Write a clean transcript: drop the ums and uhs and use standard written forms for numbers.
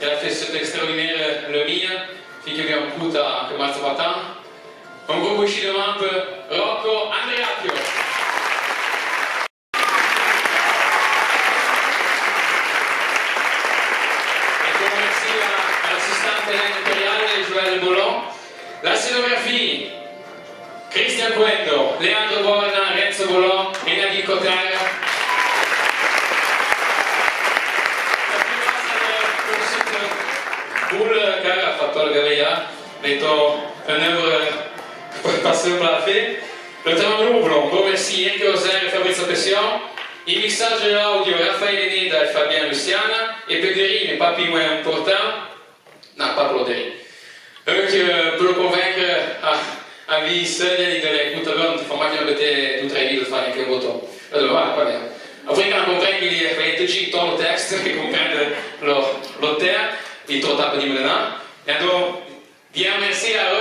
il a fait cette extraordinaire le mia, finché abbiamo avuto che marzo matin. Un gros bouchi de membres, Rocco Andreacchio. Et merci à l'assistante impériale Joël Boulon. La scénographie, Christian Cuento, Leandro Borna, Renzo Boulon e Nadine Cotard. Bull, care a fatto la galeria, ha detto un'œuvre pas simple à faire. Le témoin Blon, gros merci Enrico Rosario e Fabrizio Pession. Il mixage audio Raffaele Neda e Fabiano Luciana. Et Pederi, mais pas plus moins important. Non, pas Pederi. Donc, pour le convaincre à vivre seul, il donne l'écoute à l'homme, il faut que tu aies tout traîné de faire un bouton. Alors, voilà, pas bien. Après, quand on comprend qu'il fallait tout dans le texte, qu'il comprenne l'auteur, il est trop tard pour dire maintenant. Et donc, bien merci à eux.